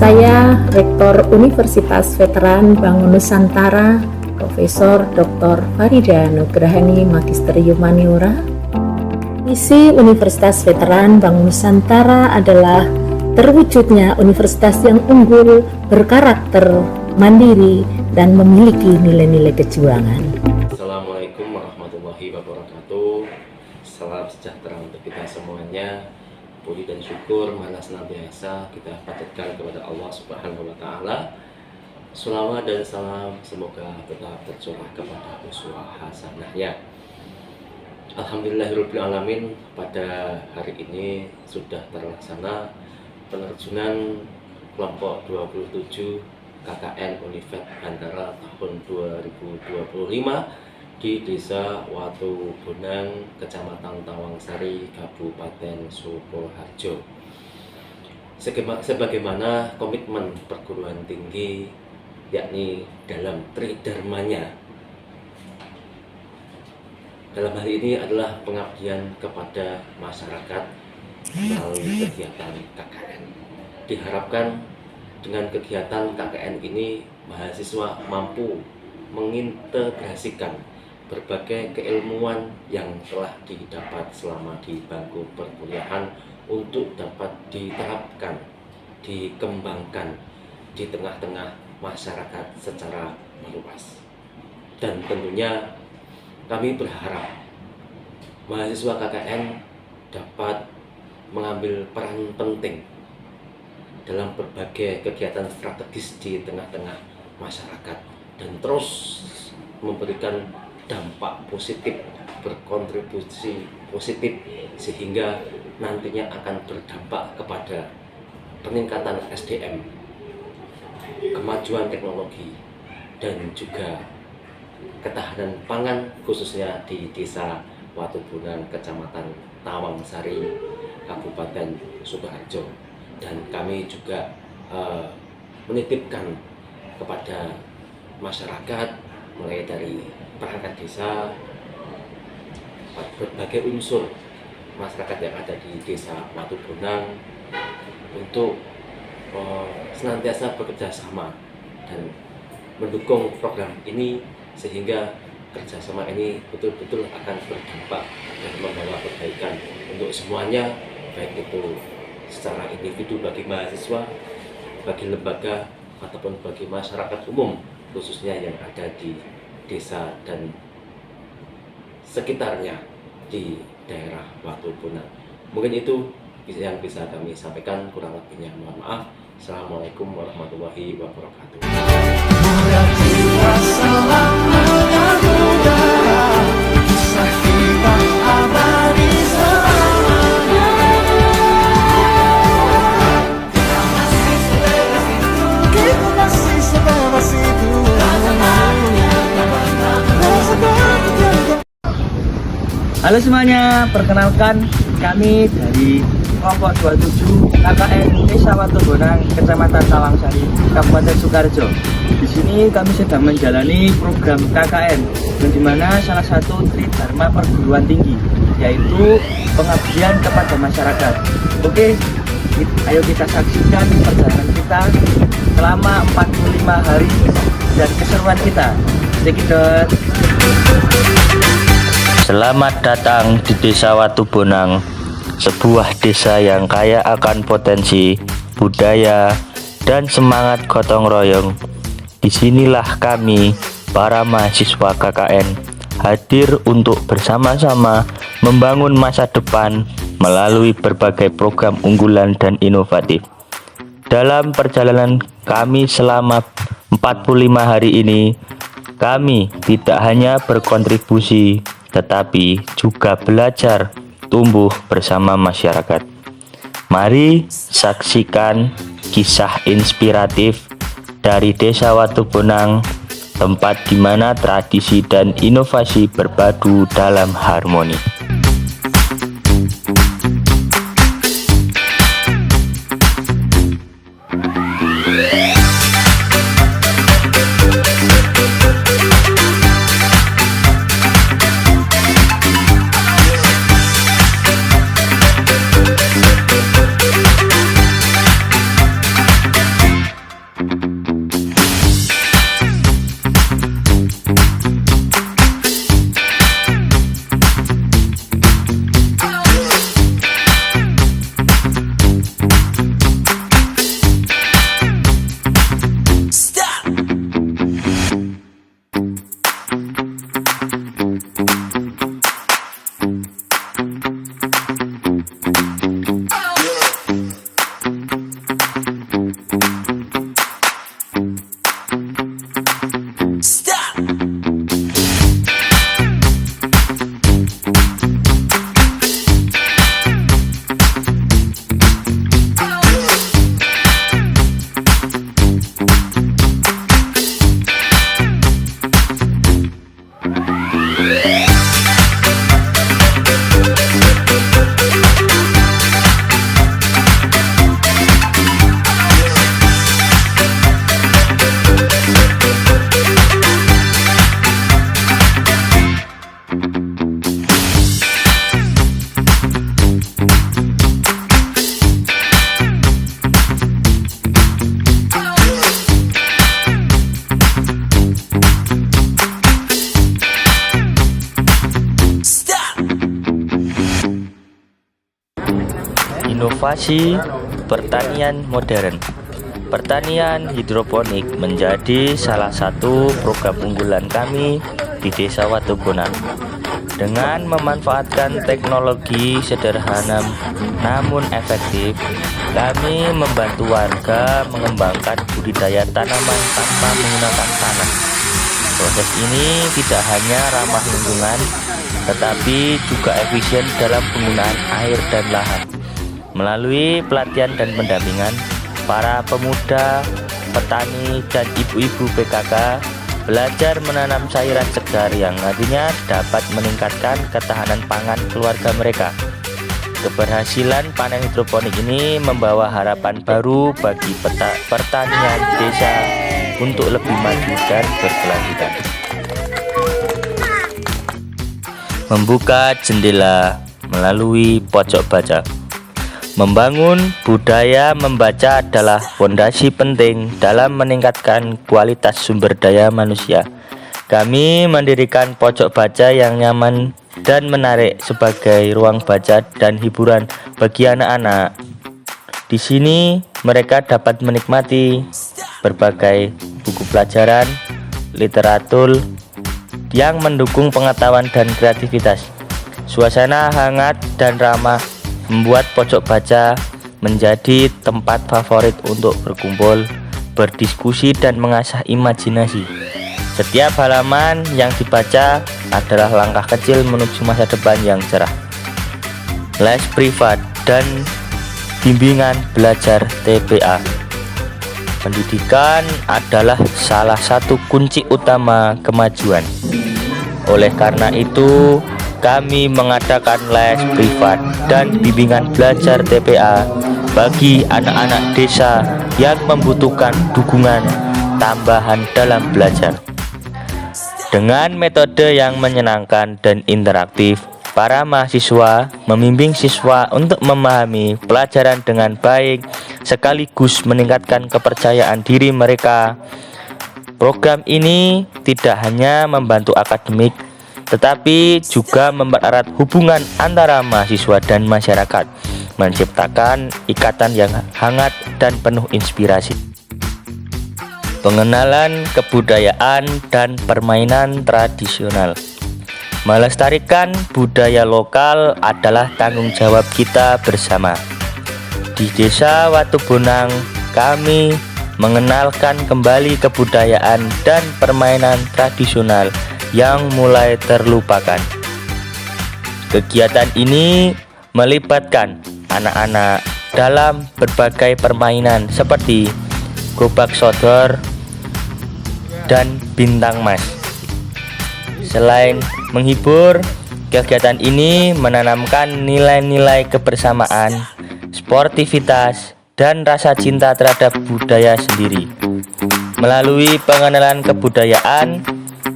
Saya Rektor Universitas Veteran Bangun Nusantara, Profesor Dr. Farida Nugrahani Magister Humaniora. Misi Universitas Veteran Bangun Nusantara adalah terwujudnya universitas yang unggul, berkarakter, mandiri, dan memiliki nilai-nilai kejuangan. Assalamualaikum warahmatullahi wabarakatuh. Salam sejahtera untuk kita semuanya. Puji dan syukur mana senantiasa kita panjatkan kepada Allah Subhanahu wa Ta'ala. Shalawat dan salam semoga tetap tercurah kepada uswah hasanahnya. Alhamdulillahirabbil alamin, pada hari ini sudah terlaksana penerjunan kelompok 27 KKN Univet Antara tahun 2025 di Desa Watu Bonang, Kecamatan Tawangsari, Kabupaten Sukoharjo. Sebagaimana komitmen perguruan tinggi, yakni dalam tridharmanya, dalam hal ini adalah pengabdian kepada masyarakat melalui kegiatan KKN. Diharapkan dengan kegiatan KKN ini mahasiswa mampu mengintegrasikan berbagai keilmuan yang telah didapat selama di bangku perkuliahan untuk dapat diterapkan, dikembangkan di tengah-tengah masyarakat secara meluas. Dan tentunya kami berharap mahasiswa KKN dapat mengambil peran penting dalam berbagai kegiatan strategis di tengah-tengah masyarakat dan terus memberikan dampak positif, berkontribusi positif, sehingga nantinya akan berdampak kepada peningkatan SDM, kemajuan teknologi, dan juga ketahanan pangan khususnya di Desa Watu Bonang, Kecamatan Tawangsari, Kabupaten Sukoharjo. Dan kami juga menitipkan kepada masyarakat, mulai dari perangkat desa, berbagai unsur masyarakat yang ada di Desa Watu Bonang untuk senantiasa bekerja sama dan mendukung program ini, sehingga kerjasama ini betul-betul akan berdampak dan membawa kebaikan untuk semuanya, baik itu secara individu bagi mahasiswa, bagi lembaga, ataupun bagi masyarakat umum, khususnya yang ada di desa dan sekitarnya di daerah Watu Bonang. Mungkin itu yang bisa kami sampaikan, kurang lebihnya mohon maaf. Assalamualaikum warahmatullahi wabarakatuh. Halo semuanya, perkenalkan kami dari kelompok 27 KKN Desa Watu Bonang, Kecamatan Tawangsari, Kabupaten Sukoharjo. Di sini kami sedang menjalani program KKN, yang dimana salah satu tridharma perguruan tinggi, yaitu pengabdian kepada masyarakat. Oke, ayo kita saksikan perjalanan kita selama 45 hari dan keseruan kita. Cekidot. Selamat datang di Desa Watu Bonang, sebuah desa yang kaya akan potensi, budaya, dan semangat gotong royong. Disinilah kami, para mahasiswa KKN, hadir untuk bersama-sama membangun masa depan melalui berbagai program unggulan dan inovatif. Dalam perjalanan kami selama 45 hari ini, kami tidak hanya berkontribusi, tetapi juga belajar tumbuh bersama masyarakat. Mari saksikan kisah inspiratif dari Desa Watu Bonang, tempat di mana tradisi dan inovasi berpadu dalam harmoni. Inovasi pertanian modern. Pertanian hidroponik menjadi salah satu program unggulan kami di Desa Watubonang. Dengan memanfaatkan teknologi sederhana namun efektif, kami membantu warga mengembangkan budidaya tanaman tanpa menggunakan tanah. Proses ini tidak hanya ramah lingkungan, tetapi juga efisien dalam penggunaan air dan lahan. Melalui pelatihan dan pendampingan, para pemuda, petani, dan ibu-ibu PKK belajar menanam sayuran segar yang nantinya dapat meningkatkan ketahanan pangan keluarga mereka. Keberhasilan panen hidroponik ini membawa harapan baru bagi pertanian desa untuk lebih maju dan berkelanjutan. Membuka jendela melalui pojok baca. Membangun budaya membaca adalah fondasi penting dalam meningkatkan kualitas sumber daya manusia. Kami mendirikan pojok baca yang nyaman dan menarik sebagai ruang baca dan hiburan bagi anak-anak. Di sini mereka dapat menikmati berbagai buku pelajaran, literatur yang mendukung pengetahuan dan kreativitas. Suasana hangat dan ramah membuat pojok baca menjadi tempat favorit untuk berkumpul, berdiskusi, dan mengasah imajinasi. Setiap halaman yang dibaca adalah langkah kecil menuju masa depan yang cerah. Les privat dan bimbingan belajar TPA. Pendidikan adalah salah satu kunci utama kemajuan. Oleh karena itu, kami mengadakan les privat dan bimbingan belajar TPA bagi anak-anak desa yang membutuhkan dukungan tambahan dalam belajar. Dengan metode yang menyenangkan dan interaktif, para mahasiswa membimbing siswa untuk memahami pelajaran dengan baik sekaligus meningkatkan kepercayaan diri mereka. Program ini tidak hanya membantu akademik, tetapi juga mempererat hubungan antara mahasiswa dan masyarakat, menciptakan ikatan yang hangat dan penuh inspirasi. Pengenalan kebudayaan dan permainan tradisional. Melestarikan budaya lokal adalah tanggung jawab kita bersama. Di Desa Watubonang, kami mengenalkan kembali kebudayaan dan permainan tradisional yang mulai terlupakan. Kegiatan ini melibatkan anak-anak dalam berbagai permainan seperti gobak sodor dan bintang mas. Selain menghibur, kegiatan ini menanamkan nilai-nilai kebersamaan, sportivitas, dan rasa cinta terhadap budaya sendiri. Melalui pengenalan kebudayaan,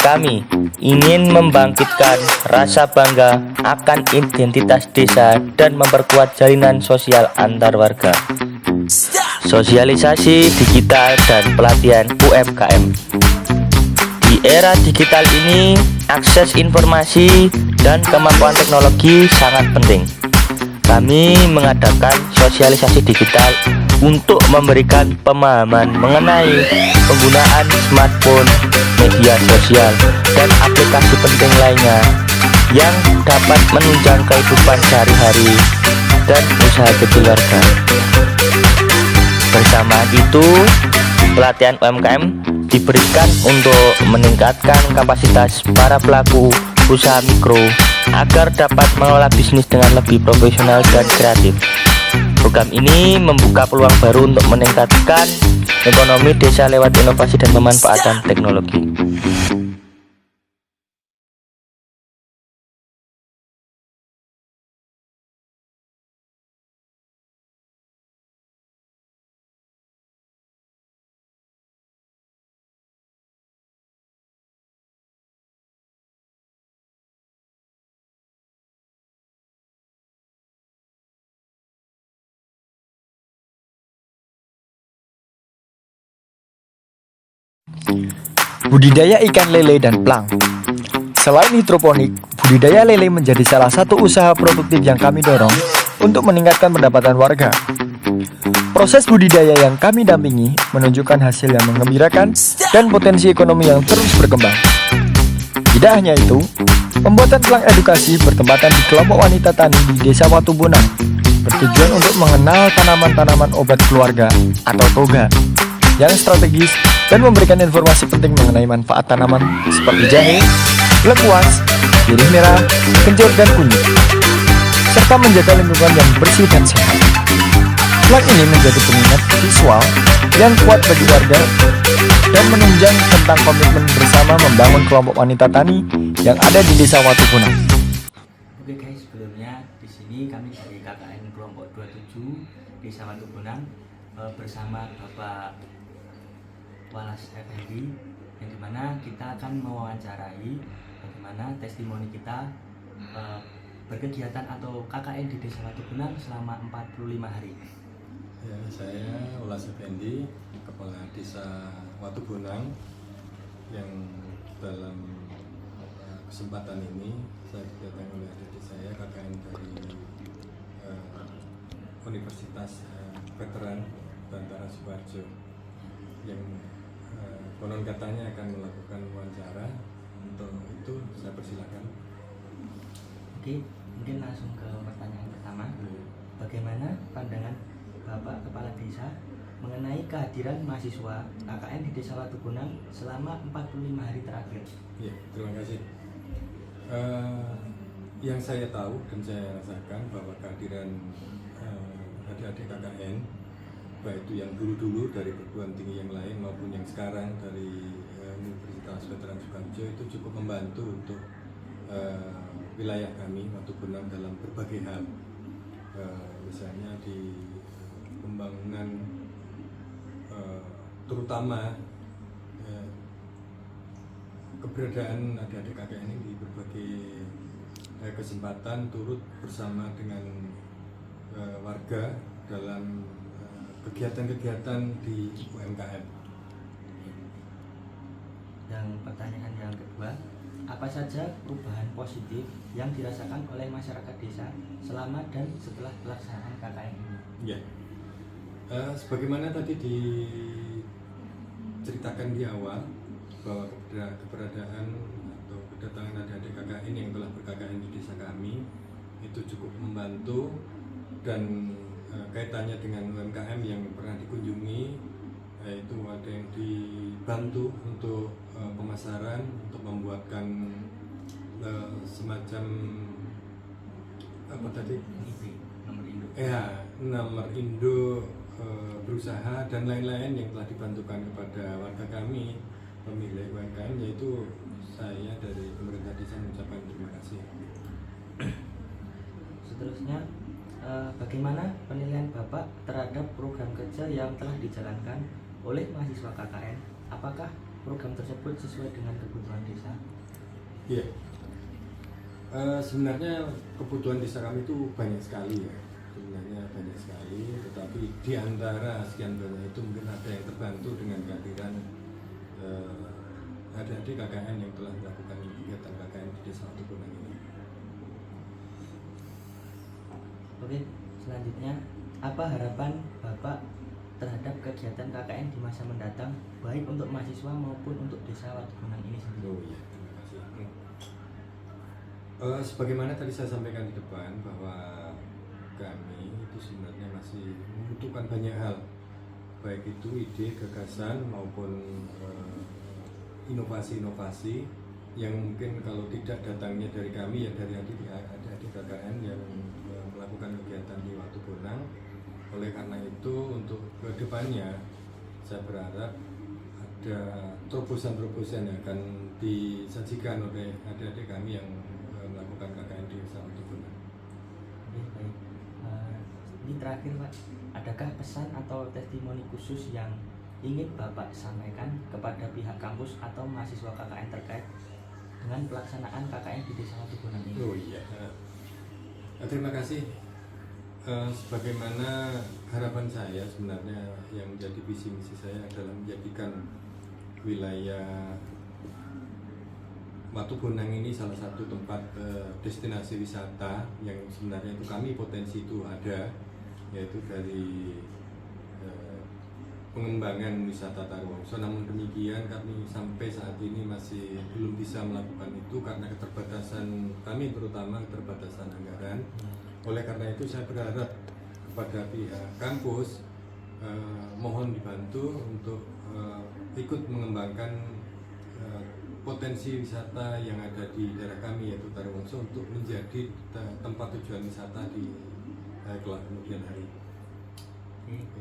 kami ingin membangkitkan rasa bangga akan identitas desa dan memperkuat jalinan sosial antar warga. Sosialisasi digital dan pelatihan UMKM. Di era digital ini, akses informasi dan kemampuan teknologi sangat penting. Kami mengadakan sosialisasi digital untuk memberikan pemahaman mengenai penggunaan smartphone, media sosial, dan aplikasi penting lainnya yang dapat menunjang kehidupan sehari-hari dan usaha kecil warga. Bersamaan itu, pelatihan UMKM diberikan untuk meningkatkan kapasitas para pelaku usaha mikro agar dapat mengelola bisnis dengan lebih profesional dan kreatif. Program ini membuka peluang baru untuk meningkatkan ekonomi desa lewat inovasi dan pemanfaatan teknologi. Budidaya ikan lele dan plang. Selain hidroponik, budidaya lele menjadi salah satu usaha produktif yang kami dorong untuk meningkatkan pendapatan warga. Proses budidaya yang kami dampingi menunjukkan hasil yang menggembirakan dan potensi ekonomi yang terus berkembang. Tidak hanya itu, pembuatan pelang edukasi bertempatan di kelompok wanita tani di Desa Watubunang bertujuan untuk mengenal tanaman-tanaman obat keluarga atau toga yang strategis dan memberikan informasi penting mengenai manfaat tanaman seperti jahe, lengkuas, sirih merah, kencur, dan kunyit, serta menjaga lingkungan yang bersih dan sehat. Pelang ini menjadi pengingat visual yang kuat bagi warga dan menunjang tentang komitmen bersama membangun kelompok wanita tani yang ada di Desa Watubunang. Oke guys, sebelumnya di sini kami dari KKN kelompok 27 Desa Watubunang bersama Bapak Walas Effendi, yang dimana kita akan mewawancarai bagaimana testimoni kita berkegiatan atau KKN di Desa Watubunang selama 45 hari. Ya, saya Walas Effendi, Kepala Desa Watubunang, yang dalam kesempatan ini saya didatangi oleh adik saya KKN dari Universitas Veteran Bantara Sukoharjo, yang konon katanya akan melakukan wawancara. Untuk itu saya persilakan. Oke, mungkin langsung ke pertanyaan pertama. Bagaimana pandangan Bapak Kepala Desa mengenai kehadiran mahasiswa KKN di Desa Watubunang selama 45 hari terakhir? Ya, terima kasih. Yang saya tahu dan saya rasakan bahwa kehadiran adik-adik KKN, baik itu yang dulu-dulu dari perguruan tinggi yang lain maupun yang sekarang dari Universitas Veteran Sukoharjo, itu cukup membantu untuk wilayah kami Watubunang dalam berbagai hal, misalnya di pembangunan terutama keberadaan adik-adik KKN ini di berbagai kesempatan turut bersama dengan warga dalam kegiatan-kegiatan di UMKM. Yang pertanyaan yang kedua, apa saja perubahan positif yang dirasakan oleh masyarakat desa selama dan setelah pelaksanaan KKN ini? Ya, sebagaimana tadi diceritakan di awal, bahwa keberadaan atau kedatangan adik-adik KKN yang telah ber-KKN di desa kami itu cukup membantu, dan kaitannya dengan UMKM yang pernah dikunjungi, yaitu ada yang dibantu untuk pemasaran, untuk membuatkan semacam apa tadi? Nomor induk. Ya, nomor induk berusaha dan lain-lain yang telah dibantukan kepada warga kami pemilik UMKM, yaitu saya dari pemerintah desa mengucapkan terima kasih. Seterusnya, bagaimana penilaian Bapak terhadap program kerja yang telah dijalankan oleh mahasiswa KKN? Apakah program tersebut sesuai dengan kebutuhan desa? Iya, sebenarnya kebutuhan desa kami itu banyak sekali ya. Sebenarnya banyak sekali, tetapi di antara sekian banyak itu mungkin ada yang terbantu dengan kehadiran adik-adik KKN yang telah melakukan kegiatan KKN di Desa Watubunang ini. Oke, selanjutnya, apa harapan Bapak terhadap kegiatan KKN di masa mendatang, baik untuk mahasiswa maupun untuk Desa Watubunang ini sendiri? Oh iya, terima kasih. Sebagaimana tadi saya sampaikan di depan, bahwa kami itu sebenarnya masih membutuhkan banyak hal, baik itu ide, gagasan maupun inovasi-inovasi yang mungkin kalau tidak datangnya dari kami, ya dari adik-adik KKN yang melakukan kegiatan di Watubunang. Oleh karena itu, untuk kedepannya saya berharap ada terobosan-terobosan yang akan disajikan oleh adik-adik kami yang melakukan KKN di Desa Watubunang. Baik. Ini terakhir Pak, adakah pesan atau testimoni khusus yang ingin Bapak sampaikan kepada pihak kampus atau mahasiswa KKN terkait dengan pelaksanaan KKN di Desa Watubunang ini? Oh iya, terima kasih. Sebagaimana harapan saya, sebenarnya yang menjadi visi misi saya adalah menjadikan wilayah Watubonang ini salah satu tempat destinasi wisata yang sebenarnya itu kami potensi itu ada, yaitu dari pengembangan wisata Tarowongso. Namun demikian kami sampai saat ini masih belum bisa melakukan itu karena keterbatasan kami, terutama keterbatasan anggaran. Oleh karena itu saya berharap kepada pihak kampus mohon dibantu untuk ikut mengembangkan potensi wisata yang ada di daerah kami, yaitu Tarowongso, untuk menjadi tempat tujuan wisata di kelak kemudian hari. Oke.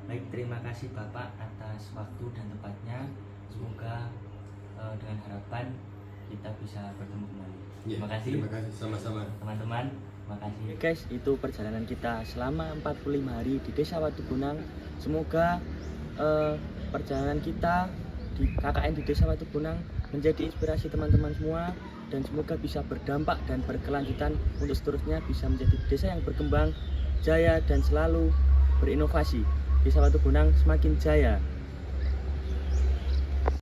Baik, terima kasih Bapak atas waktu dan tempatnya. Semoga dengan harapan kita bisa bertemu kembali. Ya, Terima kasih. Terima kasih, sama-sama. Teman-teman, makasih. Oke guys, itu perjalanan kita selama 45 hari di Desa Watubonang. Semoga perjalanan kita di KKN di Desa Watubonang menjadi inspirasi teman-teman semua, dan semoga bisa berdampak dan berkelanjutan untuk seterusnya bisa menjadi desa yang berkembang, jaya, dan selalu berinovasi. Desa Watubonang semakin jaya.